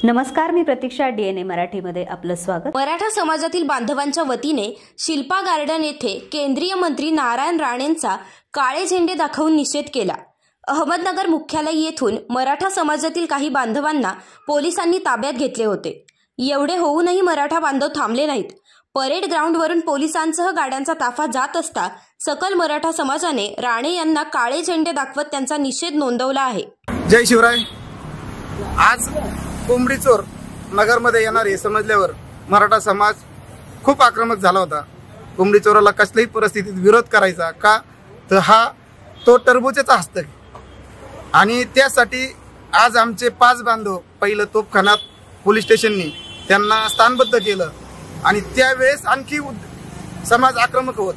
नमस्कार, मी प्रतीक्षा. DNA मराठीमध्ये आपलं स्वागत. मराठा समाजातील बांधवांच्या वतीने शिल्पा गार्डन येथे केंद्रीय मंत्री नारायण राणेंचा काळे झेंडे दाखवून निषेध केला. अहमदनगर मुख्यालय येथून मराठा समाजातील काही बांधवांना पोलिसांनी ताब्यात घेतले होते. एवढे होऊनही मराठा बांधव थांबले नाहीत. परेड ग्राउंडवरून पोलिसांसह गाड्यांचा ताफा जात असता सकल मराठा समाजाने राणे यांना काळे झेंडे दाखवत त्यांचा निषेध नोंदवला आहे. जय शिवराय. आज कोंबडी चोर नगरमध्ये येणार हे समजल्यावर मराठा समाज खूप आक्रमक झाला होता. कोंबडी चोराला कसल्याही परिस्थितीत विरोध करायचा का, तर तो टरबूजाचा हस्तक. आणि त्यासाठी आज आमचे 5 बांधव पहिलं तोफखान्यात पोलीस स्टेशननी त्यांना स्थानबद्ध केलं. आणि त्यावेळेस आणखी समाज आक्रमक होत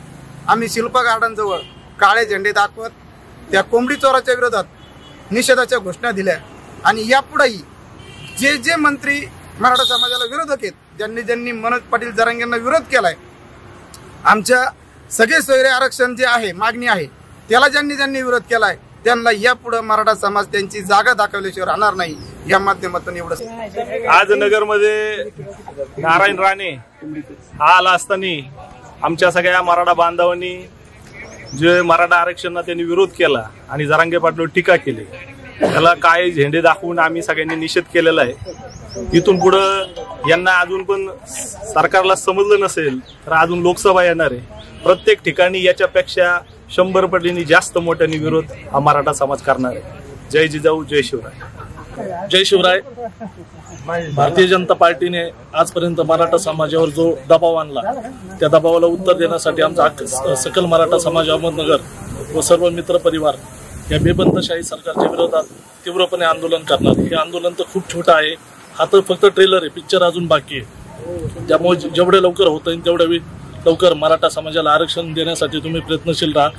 आम्ही शिल्पा गार्डन जवळ काळे झेंडे दाखवत त्या कोंबडी चोराच्या विरोधात निषेधाच्या घोषणा दिल्या. आणि यापुढेही जे जे मंत्री मराठा समाजाला विरोधक आहेत, ज्यांनी मनोज पाटील जरांगेंना विरोध केलाय, आमच्या सगळे सोयरे आरक्षण जे आहे मागणी आहे त्याला ज्यांनी विरोध केलाय त्यांना यापुढे मराठा समाज त्यांची जागा दाखवल्याशिवाय राहणार नाही. या माध्यमातून एवढं. आज नगरमध्ये नारायण राणे हा आला असताना आमच्या सगळ्या मराठा बांधवांनी जे मराठा आरक्षणाला त्यांनी विरोध केला आणि जरांगे पाटलांवर टीका केली, त्याला काळे झेंडे दाखवून आम्ही सगळ्यांनी निषेध केलेला आहे. इथून पुढं यांना अजून पण सरकारला समजलं नसेल तर अजून लोकसभा येणार आहे. प्रत्येक ठिकाणी याच्यापेक्षा 100 पटींनी जास्त मोठ्याने विरोध हा मराठा समाज करणार आहे. जय जिजाऊ, जय शिवराय. जय शिवराय. भारतीय जनता पार्टीने आजपर्यंत मराठा समाजावर जो दबाव आणला त्या दबावाला उत्तर देण्यासाठी आमचा सकल मराठा समाज अहमदनगर व सर्व मित्र परिवार या बेबंदशाही सरकारच्या विरोधात तीव्रपणे आंदोलन करणार. हे आंदोलन तर खूप छोटं आहे. हा तर फक्त ट्रेलर आहे, पिक्चर अजून बाकी आहे. त्यामुळे जेवढे लवकर होत येईल तेवढ्या लवकर मराठा समाजाला आरक्षण देण्यासाठी तुम्ही प्रयत्नशील राहा.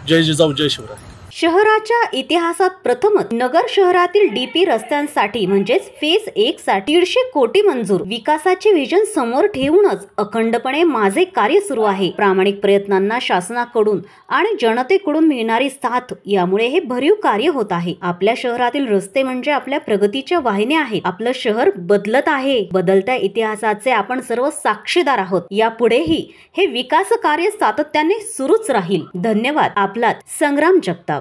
जय जिजाऊ, जय शिवराय. शहराच्या इतिहासात प्रथमच नगर शहरातील DP रस्त्यांसाठी म्हणजेच फेज 1 साठी 150 कोटी मंजूर. विकासाचे विजन समोर ठेवूनच अखंडपणे माझे कार्य सुरू आहे. प्रामाणिक प्रयत्नांना शासनाकडून आणि जनतेकडून मिळणारी साथ यामुळे हे भरीव कार्य होत आहे. आपल्या शहरातील रस्ते म्हणजे आपल्या प्रगतीच्या वाहिन्या आहेत. आपलं शहर बदलत आहे. बदलत्या इतिहासाचे आपण सर्व साक्षीदार आहोत. यापुढेही हे विकास कार्य सातत्याने सुरूच राहील. धन्यवाद. आपला संग्राम जगताप.